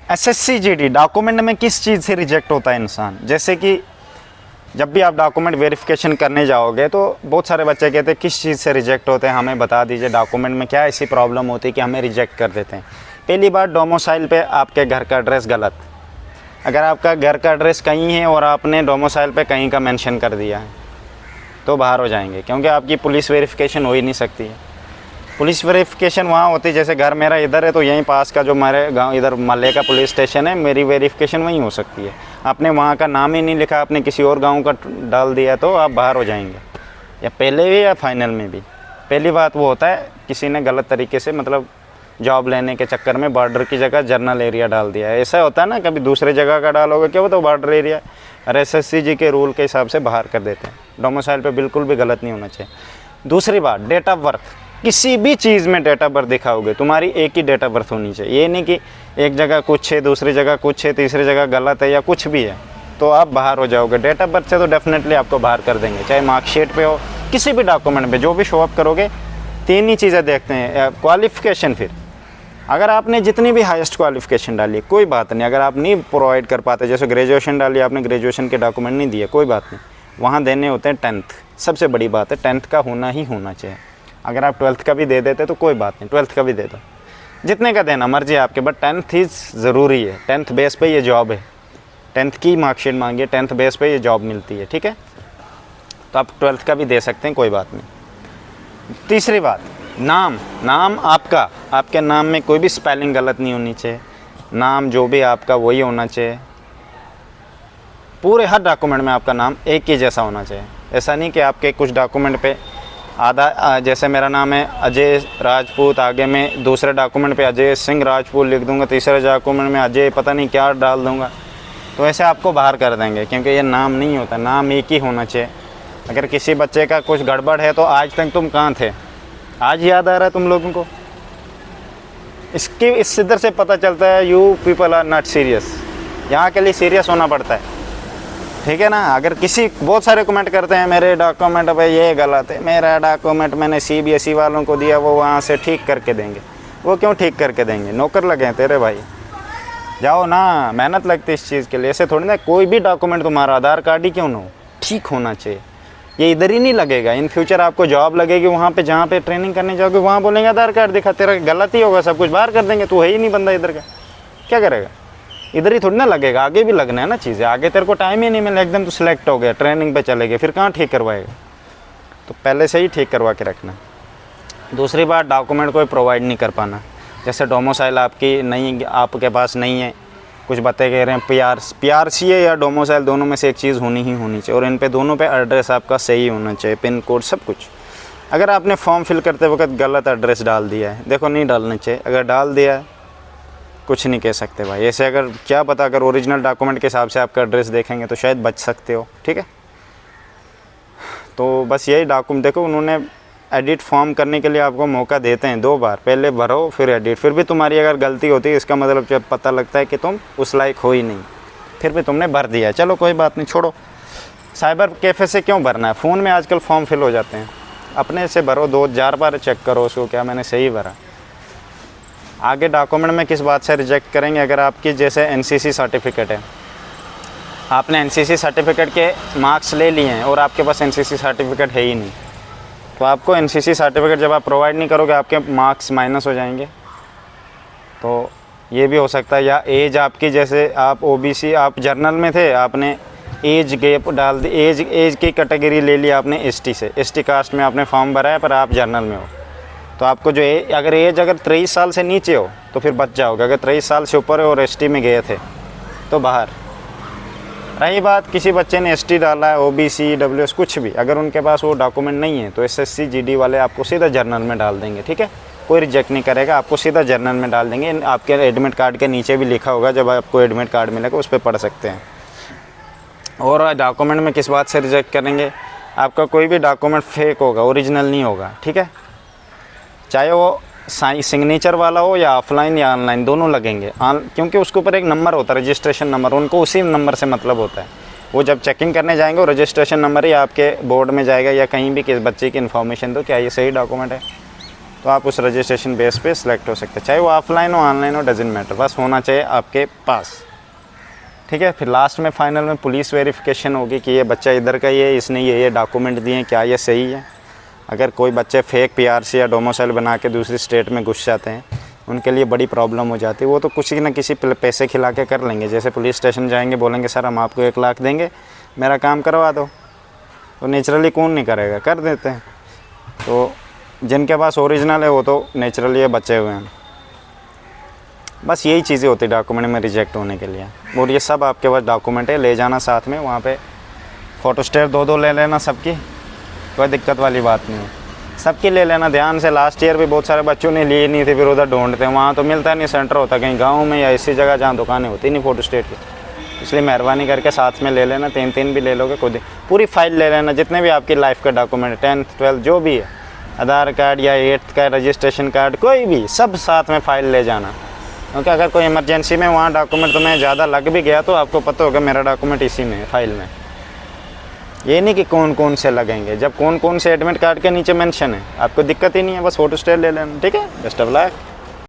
SSC GD document में किस चीज़ से रिजेक्ट होता है इंसान? जैसे कि जब भी आप डॉक्यूमेंट वेरिफिकेशन करने जाओगे तो बहुत सारे बच्चे कहते हैं किस चीज़ से रिजेक्ट होते हैं, हमें बता दीजिए, डॉक्यूमेंट में क्या ऐसी प्रॉब्लम होती है कि हमें रिजेक्ट कर देते हैं। पहली बात, डोमिसाइल पे आपके घर का एड्रेस गलत। अगर आपका घर का एड्रेस कहीं है और आपने डोमिसाइल पे कहीं का मेंशन कर दिया है तो बाहर हो जाएंगे, क्योंकि आपकी पुलिस वेरिफिकेशन हो ही नहीं सकती है। पुलिस वेरिफिकेशन वहाँ होती है, जैसे घर मेरा इधर है तो यहीं पास का जो मेरे गांव इधर मल्ले का पुलिस स्टेशन है, मेरी वेरिफिकेशन वहीं हो सकती है। आपने वहाँ का नाम ही नहीं लिखा, आपने किसी और गांव का डाल दिया तो आप बाहर हो जाएंगे, या पहले भी या फाइनल में भी। पहली बात वो होता है किसी ने गलत तरीके से मतलब जॉब लेने के चक्कर में बॉर्डर की जगह जनरल एरिया डाल दिया है। ऐसा होता है ना, कभी दूसरे जगह का डालोगे क्या, वो तो बॉर्डर एरिया, और एसएससी जी के रूल के हिसाब से बाहर कर देते हैं। डोमिसाइल पे बिल्कुल भी गलत नहीं होना चाहिए। दूसरी बात, डेट ऑफ बर्थ, किसी भी चीज़ में डेट ऑफ बर्थ दिखाओगे तुम्हारी एक ही डेट ऑफ बर्थ होनी चाहिए। ये नहीं कि एक जगह कुछ है, दूसरी जगह कुछ है, तीसरी जगह गलत है या कुछ भी है तो आप बाहर हो जाओगे। डेट ऑफ बर्थ से तो डेफिनेटली आपको बाहर कर देंगे, चाहे मार्कशीट पे हो, किसी भी डॉक्यूमेंट पे जो भी शो अप करोगे। तीन ही चीज़ें देखते हैं, क्वालिफ़िकेशन। फिर अगर आपने जितनी भी हाईएस्ट क्वालिफ़िकेशन डाली कोई बात नहीं, अगर आप नहीं प्रोवाइड कर पाते, जैसे ग्रेजुएशन डाली आपने, ग्रेजुएशन के डॉक्यूमेंट नहीं दिए, कोई बात नहीं, वहाँ देने होते हैं 10th। सबसे बड़ी बात है 10th का होना ही होना चाहिए। अगर आप 12th का भी दे देते तो कोई बात नहीं, 12th का भी दे दो, जितने का देना मर्जी आपके, बट 10th इज़ ज़रूरी है। 10th बेस पे ये जॉब है, 10th की मार्कशीट मांगिए, 10th बेस पे ये जॉब मिलती है, ठीक है। तो आप 12th का भी दे सकते हैं, कोई बात नहीं। तीसरी बात, नाम आपका, आपके नाम में कोई भी स्पेलिंग गलत नहीं होनी चाहिए। नाम जो भी आपका वही होना चाहिए। पूरे हर डॉक्यूमेंट में आपका नाम एक ही जैसा होना चाहिए। ऐसा नहीं कि आपके कुछ डॉक्यूमेंट पे आधा, जैसे मेरा नाम है अजय राजपूत, आगे मैं दूसरे डॉक्यूमेंट पे अजय सिंह राजपूत लिख दूंगा, तीसरे डॉक्यूमेंट में अजय पता नहीं क्या डाल दूंगा, तो ऐसे आपको बाहर कर देंगे, क्योंकि ये नाम नहीं होता, नाम एक ही होना चाहिए। अगर किसी बच्चे का कुछ गड़बड़ है तो आज तक तुम कहाँ थे, आज याद आ रहा है तुम लोगों को? इस सिद्धर से पता चलता है you people are not serious. यहाँ के लिए सीरियस होना पड़ता है, ठीक है ना। अगर किसी, बहुत सारे कमेंट करते हैं मेरे डॉक्यूमेंट भाई ये गलत है, मेरा डॉक्यूमेंट मैंने सीबीएसई वालों को दिया, वो वहाँ से ठीक करके देंगे। वो क्यों ठीक करके देंगे, नौकर लगे हैं तेरे भाई, जाओ ना, मेहनत लगती है इस चीज़ के लिए। ऐसे थोड़ी ना, कोई भी डॉक्यूमेंट तुम्हारा आधार कार्ड ही क्यों ना हो, ठीक होना चाहिए। ये इधर ही नहीं लगेगा, इन फ्यूचर आपको जॉब लगेगी वहाँ पे, जहाँ पे ट्रेनिंग करने जाओगे वहाँ बोलेंगे आधार कार्ड दिखा, तेरा गलत ही होगा, सब कुछ बाहर कर देंगे, तू है ही नहीं बंदा इधर का, क्या करेगा? इधर ही थोड़ी ना लगेगा, आगे भी लगना है ना चीज़ें। आगे तेरे को टाइम ही नहीं मिला, एकदम तो सिलेक्ट हो गया, ट्रेनिंग पे चले गए, फिर कहाँ ठीक करवाएगा? तो पहले से ही ठीक करवा के रखना। दूसरी बात, डॉक्यूमेंट कोई प्रोवाइड नहीं कर पाना। जैसे डोमिसाइल आपकी नहीं, आपके पास नहीं है, कुछ बच्चे कह रहे हैं पीआरसी है या डोमिसाइल, दोनों में से एक चीज़ होनी ही होनी चाहिए, और इन पे दोनों पे एड्रेस आपका सही होना चाहिए, पिन कोड सब कुछ। अगर आपने फॉर्म फिल करते वक्त गलत एड्रेस डाल दिया है, देखो नहीं डालना चाहिए। अगर डाल दिया है कुछ नहीं कह सकते भाई, ऐसे अगर क्या पता, अगर ओरिजिनल डॉक्यूमेंट के हिसाब से आपका एड्रेस देखेंगे तो शायद बच सकते हो, ठीक है। तो बस यही डॉक्यूमेंट, देखो उन्होंने एडिट फॉर्म करने के लिए आपको मौका देते हैं 2 बार, पहले भरो फिर एडिट, फिर भी तुम्हारी अगर गलती होती है इसका मतलब जब पता लगता है कि तुम उस लायक हो ही नहीं, फिर भी तुमने भर दिया, चलो कोई बात नहीं, छोड़ो। साइबर कैफ़े से क्यों भरना है, फ़ोन में आजकल फॉर्म फिल हो जाते हैं, अपने से भरो, 2-4 बार चेक करो उसको, क्या मैंने सही भरा। आगे डॉक्यूमेंट में किस बात से रिजेक्ट करेंगे, अगर आपकी जैसे एनसीसी सर्टिफिकेट है, आपने एनसीसी सर्टिफिकेट के मार्क्स ले लिए हैं और आपके पास एनसीसी सर्टिफिकेट है ही नहीं, तो आपको एनसीसी सर्टिफिकेट जब आप प्रोवाइड नहीं करोगे आपके मार्क्स माइनस हो जाएंगे। तो ये भी हो सकता है। या एज आपकी, जैसे आप ओबीसी, आप जर्नल में थे, आपने एज गैप डाल दी, एज की कैटेगरी ले लिया आपने एसटी से, एसटी कास्ट में आपने फॉर्म भरा है पर आप जर्नल में हो, तो आपको जो अगर एज अगर 23 साल से नीचे हो तो फिर बच जाओगे। अगर 23 साल से ऊपर हो और एसटी में गए थे तो बाहर। रही बात, किसी बच्चे ने एसटी डाला है, ओबीसी, डब्ल्यूएस कुछ भी, अगर उनके पास वो डॉक्यूमेंट नहीं है तो एसएससी जीडी वाले आपको सीधा जर्नल में डाल देंगे, ठीक है। कोई रिजेक्ट नहीं करेगा, आपको सीधा जर्नल में डाल देंगे। आपके एडमिट कार्ड के नीचे भी लिखा होगा, जब आपको एडमिट कार्ड मिलेगा उस पर पढ़ सकते हैं। और डॉक्यूमेंट में किस बात से रिजेक्ट करेंगे, आपका कोई भी डॉक्यूमेंट फेक होगा, ओरिजिनल नहीं होगा, ठीक है। चाहे वो सिग्नेचर वाला हो या ऑफलाइन या ऑनलाइन, दोनों लगेंगे, क्योंकि उसके ऊपर एक नंबर होता है, रजिस्ट्रेशन नंबर, उनको उसी नंबर से मतलब होता है। वो जब चेकिंग करने जाएंगे वो रजिस्ट्रेशन नंबर ही आपके बोर्ड में जाएगा या कहीं भी किस बच्चे की इन्फॉर्मेशन दो, क्या ये सही डॉक्यूमेंट है, तो आप उस रजिस्ट्रेशन बेस पे सिलेक्ट हो सकते हैं, चाहे वो ऑफलाइन हो ऑनलाइन हो, डजेंट मैटर, बस होना चाहिए आपके पास। ठीक है, फिर लास्ट में फाइनल में पुलिस वेरिफिकेशन होगी कि ये बच्चा इधर का ही है, इसने ये डॉक्यूमेंट दिए हैं, क्या ये सही है। अगर कोई बच्चे फेक पीआरसी या डोमिसाइल बना के दूसरी स्टेट में घुस जाते हैं, उनके लिए बड़ी प्रॉब्लम हो जाती है। वो तो किसी न किसी पैसे खिला के कर लेंगे, जैसे पुलिस स्टेशन जाएंगे, बोलेंगे सर हम आपको 1 लाख देंगे, मेरा काम करवा दो, तो नेचुरली कौन नहीं करेगा, कर देते हैं। तो जिनके पास ओरिजिनल है वो तो नेचुरली ये बचे हुए हैं। बस यही चीज़ें होती डॉक्यूमेंट में रिजेक्ट होने के लिए। और ये सब आपके पास डॉक्यूमेंट है, ले जाना साथ में, वहाँ पे फ़ोटोस्टेट 2-2 ले लेना सबकी, कोई दिक्कत वाली बात नहीं है, सबकी ले लेना ध्यान से। लास्ट ईयर भी बहुत सारे बच्चों ने लिए नहीं थे, फिर उधर ढूंढते हैं, वहाँ तो मिलता नहीं, सेंटर होता कहीं गाँव में या ऐसी जगह जहाँ दुकानें होती नहीं फ़ोटोस्टेट की। इसलिए मेहरबानी करके साथ में ले लेना, 3-3 भी ले लोगे खुद, पूरी फाइल ले लेना, जितने भी आपकी लाइफ के डॉक्यूमेंट, 10th 12th जो भी है, आधार कार्ड या 8th का रजिस्ट्रेशन कार्ड, कोई भी, सब साथ में फ़ाइल ले जाना। क्योंकि अगर कोई इमरजेंसी में वहाँ डॉक्यूमेंट तुम्हें ज़्यादा लग भी गया तो आपको पता होगा मेरा डॉक्यूमेंट इसी में है, फाइल में। ये नहीं कि कौन कौन से लगेंगे, जब कौन कौन से एडमिट कार्ड के नीचे मेंशन है, आपको दिक्कत ही नहीं है, बस फ़ोटोस्टेट ले लेना। ठीक है, बेस्ट ऑफ लक।